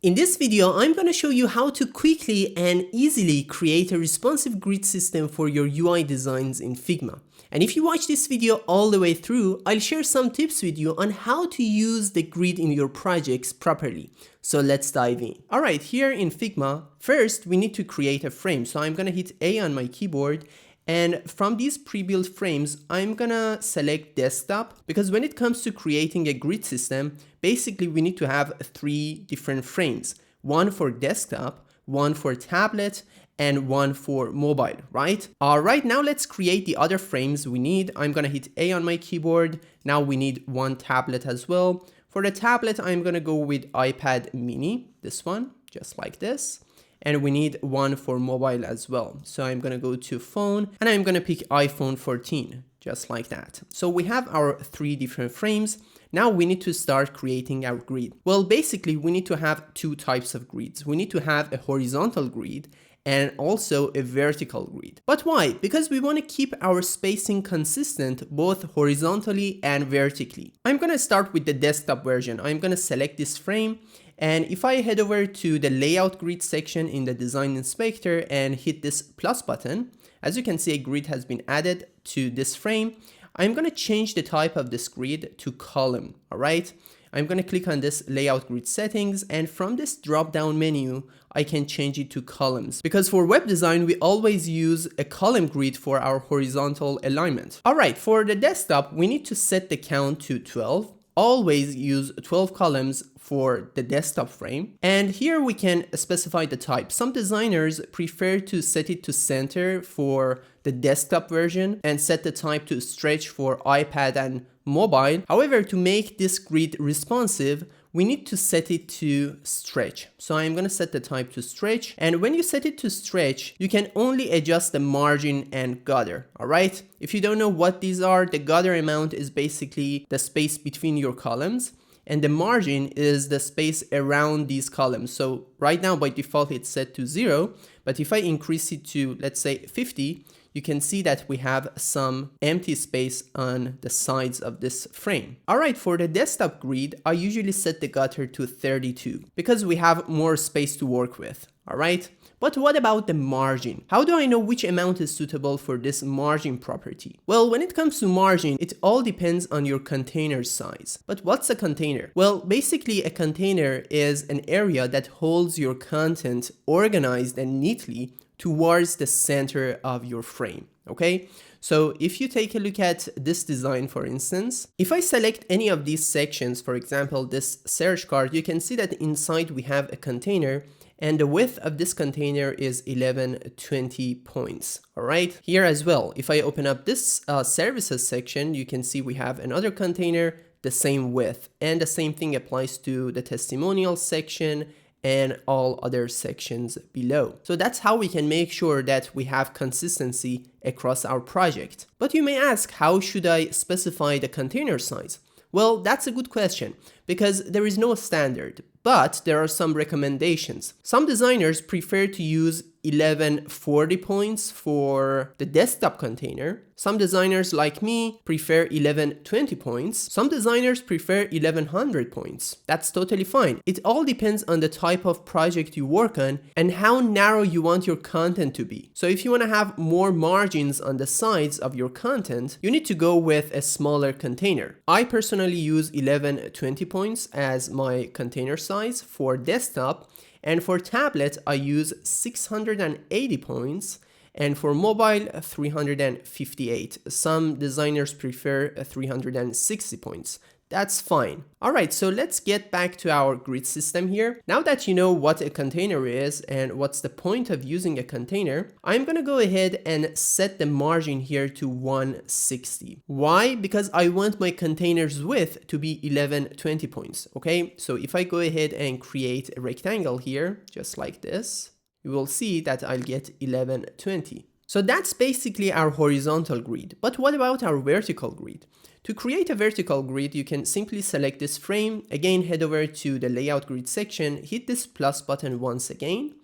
In this video, I'm going to show you how to quickly and easily create a responsive grid system for your UI designs in Figma. And if you watch this video all the way through, I'll share some tips with you on how to use the grid in your projects properly. So let's dive in. All right, here in Figma, first we need to create a frame. So I'm going to hit A on my keyboard. And from these pre-built frames, I'm gonna select desktop because when it comes to creating a grid system, basically we need to have 3 different frames. One for desktop, one for tablet, and one for mobile, right? All right, now let's create the other frames we need. I'm gonna hit A on my keyboard. Now we need one tablet as well. For the tablet, I'm gonna go with iPad mini, this one, just like this. And we need one for mobile as well. So I'm gonna go to phone and I'm gonna pick iPhone 14, just like that. So we have our 3 different frames. Now we need to start creating our grid. Well, basically we need to have 2 types of grids. We need to have a horizontal grid and also a vertical grid. But why? Because we want to keep our spacing consistent both horizontally and vertically. I'm going to start with the desktop version. I'm going to select this frame, and if I head over to the layout grid section in the design inspector and hit this plus button, as you can see, a grid has been added to this frame. I'm going to change the type of this grid to column. All right. I'm going to click on this layout grid settings, and from this drop down menu, I can change it to columns because for web design, we always use a column grid for our horizontal alignment. All right, for the desktop, we need to set the count to 12. Always use 12 columns for the desktop frame. And here we can specify the type. Some designers prefer to set it to center for the desktop version and set the type to stretch for iPad and mobile. However, to make this grid responsive, we need to set it to stretch. So I'm going to set the type to stretch. And when you set it to stretch, you can only adjust the margin and gutter. All right. If you don't know what these are, the gutter amount is basically the space between your columns, and the margin is the space around these columns. So right now by default, it's set to 0. But if I increase it to, let's say 50, you can see that we have some empty space on the sides of this frame. All right, for the desktop grid, I usually set the gutter to 32 because we have more space to work with. All right. But what about the margin? How do I know which amount is suitable for this margin property? Well, when it comes to margin, it all depends on your container size. But what's a container? Well, basically a container is an area that holds your content organized and neatly towards the center of your frame. Okay. So if you take a look at this design, for instance, if I select any of these sections, for example, this search card, you can see that inside we have a container. And the width of this container is 1120 points. All right. Here as well, if I open up this services section, you can see we have another container, the same width. And the same thing applies to the testimonial section and all other sections below. So that's how we can make sure that we have consistency across our project. But you may ask, how should I specify the container size? Well, that's a good question because there is no standard, but there are some recommendations. Some designers prefer to use 1140 points for the desktop container. Some designers like me prefer 1120 points. Some designers prefer 1100 points. That's totally fine. It all depends on the type of project you work on and how narrow you want your content to be. So if you want to have more margins on the sides of your content, you need to go with a smaller container. I personally use 1120 points as my container size for desktop. And for tablet, I use 680 points, and for mobile, 358. Some designers prefer 360 points. That's fine. All right, so let's get back to our grid system here. Now that you know what a container is and what's the point of using a container, I'm gonna go ahead and set the margin here to 160. Why? Because I want my container's width to be 1120 points, okay? So if I go ahead and create a rectangle here, just like this, you will see that I'll get 1120. So that's basically our horizontal grid. But what about our vertical grid? To create a vertical grid, you can simply select this frame, again head over to the layout grid section, hit this plus button once again,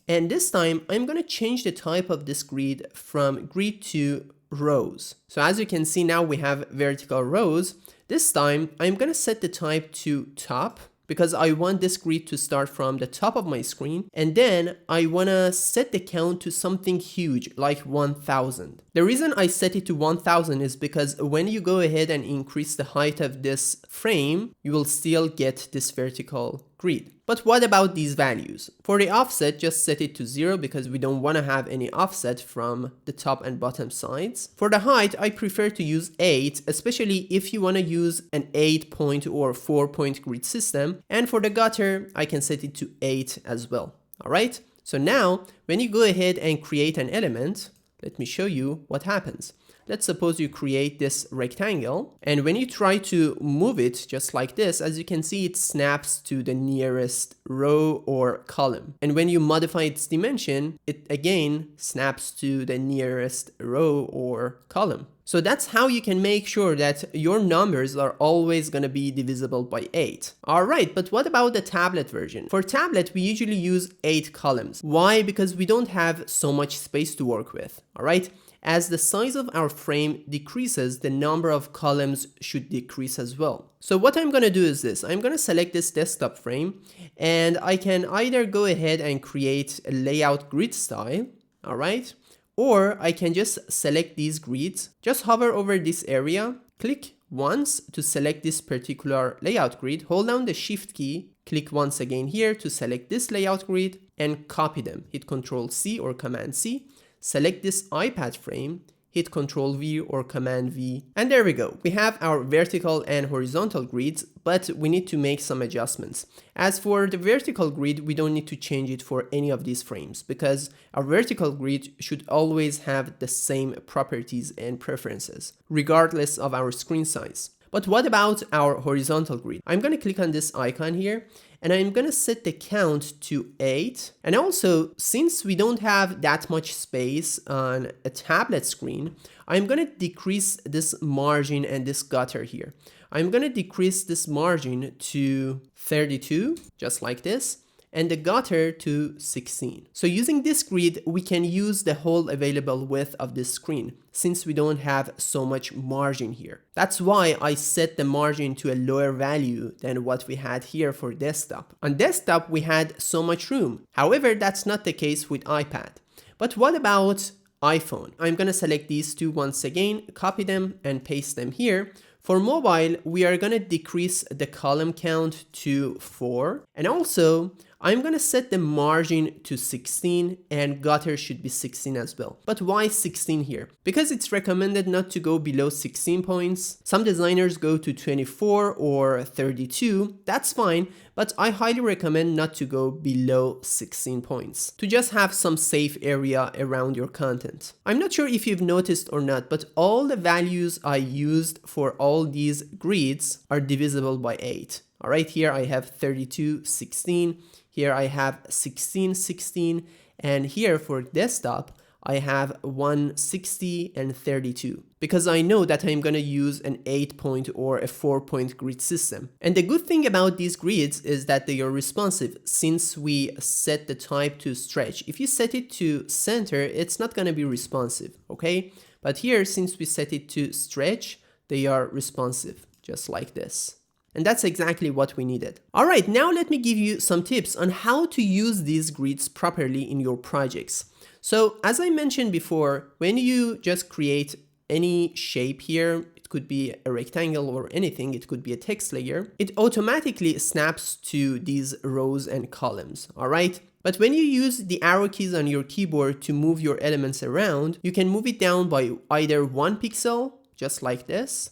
and this time I'm going to change the type of this grid from grid to rows. So as you can see now we have vertical rows. This time I'm going to set the type to top because I want this grid to start from the top of my screen, and then I want to set the count to something huge like 1000. The reason I set it to 1000 is because when you go ahead and increase the height of this frame, you will still get this vertical grid. But what about these values? For the offset, just set it to 0 because we don't want to have any offset from the top and bottom sides. For the height, I prefer to use 8, especially if you want to use an 8-point or 4-point grid system. And for the gutter, I can set it to 8 as well. All right. So now when you go ahead and create an element, let me show you what happens. Let's suppose you create this rectangle, and when you try to move it just like this, as you can see, it snaps to the nearest row or column. And when you modify its dimension, it again snaps to the nearest row or column. So that's how you can make sure that your numbers are always going to be divisible by 8. All right, but what about the tablet version? For tablet, we usually use 8 columns. Why? Because we don't have so much space to work with. All right. As the size of our frame decreases, the number of columns should decrease as well. So what I'm going to do is this. I'm going to select this desktop frame, and I can either go ahead and create a layout grid style, all right? Or I can just select these grids, just hover over this area, click once to select this particular layout grid, hold down the Shift key, click once again here to select this layout grid, and copy them. Hit Ctrl C or Command C. Select this iPad frame, hit Ctrl V or Command V, and there we go. We have our vertical and horizontal grids, but we need to make some adjustments. As for the vertical grid, we don't need to change it for any of these frames because our vertical grid should always have the same properties and preferences, regardless of our screen size. But what about our horizontal grid? I'm going to click on this icon here, and I'm going to set the count to 8. And also, since we don't have that much space on a tablet screen, I'm going to decrease this margin and this gutter here. I'm going to decrease this margin to 32, just like this, and the gutter to 16. So using this grid, we can use the whole available width of this screen since we don't have so much margin here. That's why I set the margin to a lower value than what we had here for desktop. On desktop, we had so much room. However, that's not the case with iPad. But what about iPhone? I'm going to select these two once again, copy them and paste them here. For mobile, we are going to decrease the column count to 4. And also, I'm going to set the margin to 16 and gutter should be 16 as well. But why 16 here? Because it's recommended not to go below 16 points. Some designers go to 24 or 32. That's fine, but I highly recommend not to go below 16 points to just have some safe area around your content. I'm not sure if you've noticed or not, but all the values I used for all these grids are divisible by 8. All right, here I have 32, 16. Here I have 16, 16. And here for desktop, I have 160 and 32 because I know that I'm going to use an 8-point or a 4-point grid system. And the good thing about these grids is that they are responsive since we set the type to stretch. If you set it to center, it's not going to be responsive, okay? But here, since we set it to stretch, they are responsive, just like this. And that's exactly what we needed. All right, now let me give you some tips on how to use these grids properly in your projects. So as I mentioned before, when you just create any shape here, it could be a rectangle or anything, it could be a text layer, it automatically snaps to these rows and columns, all right? But when you use the arrow keys on your keyboard to move your elements around, you can move it down by either 1 pixel, just like this,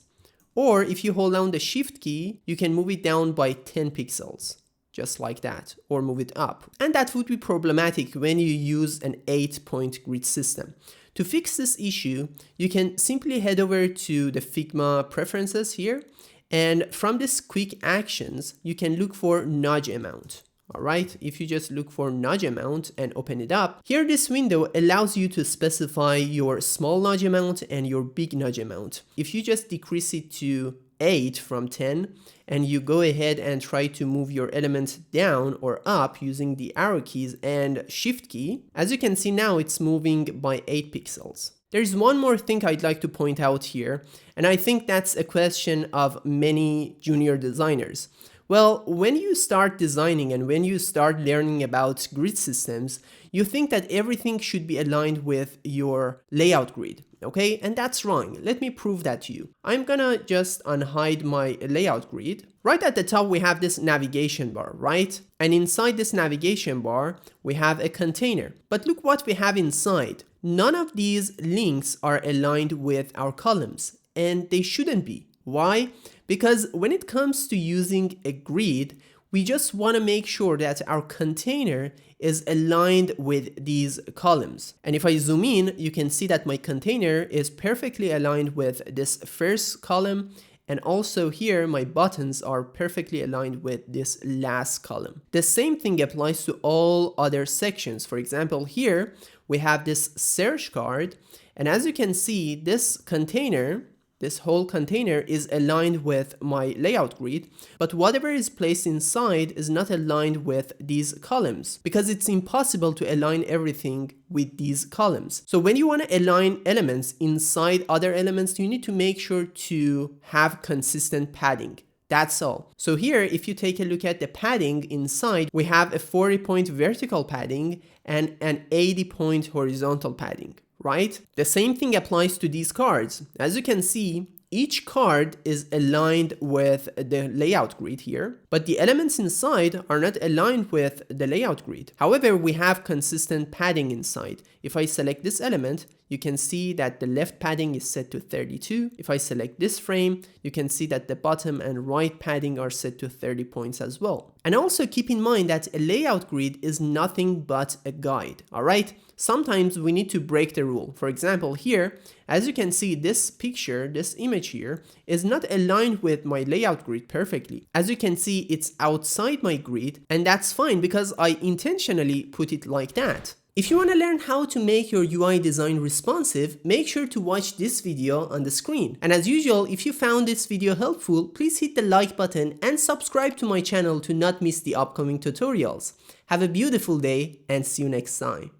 or if you hold down the Shift key, you can move it down by 10 pixels, just like that, or move it up. And that would be problematic when you use an 8-point grid system. To fix this issue, you can simply head over to the Figma preferences here, and from this quick actions, you can look for nudge amount. All right, if you just look for nudge amount and open it up, here this window allows you to specify your small nudge amount and your big nudge amount. If you just decrease it to 8 from 10 and you go ahead and try to move your element down or up using the arrow keys and Shift key, as you can see now it's moving by 8 pixels. There's one more thing I'd like to point out here, and I think that's a question of many junior designers. Well, when you start designing and when you start learning about grid systems, you think that everything should be aligned with your layout grid, okay? And that's wrong. Let me prove that to you. I'm gonna just unhide my layout grid. Right at the top, we have this navigation bar, right? And inside this navigation bar, we have a container. But look what we have inside. None of these links are aligned with our columns, and they shouldn't be. Why? Because when it comes to using a grid, we just want to make sure that our container is aligned with these columns. And if I zoom in, you can see that my container is perfectly aligned with this first column. And also here, my buttons are perfectly aligned with this last column. The same thing applies to all other sections. For example, here we have this search card. And as you can see, this container, this whole container is aligned with my layout grid, but whatever is placed inside is not aligned with these columns because it's impossible to align everything with these columns. So when you want to align elements inside other elements, you need to make sure to have consistent padding. That's all. So here, if you take a look at the padding inside, we have a 40-point vertical padding and an 80-point horizontal padding. Right? The same thing applies to these cards. As you can see, each card is aligned with the layout grid here, but the elements inside are not aligned with the layout grid. However, we have consistent padding inside. If I select this element, you can see that the left padding is set to 32. If I select this frame, you can see that the bottom and right padding are set to 30 points as well. And also keep in mind that a layout grid is nothing but a guide, all right? Sometimes we need to break the rule. For example, here, as you can see, this picture, this image here, is not aligned with my layout grid perfectly. As you can see, it's outside my grid, and that's fine because I intentionally put it like that. If you want to learn how to make your UI design responsive, make sure to watch this video on the screen. And as usual, if you found this video helpful, please hit the like button and subscribe to my channel to not miss the upcoming tutorials. Have a beautiful day and see you next time.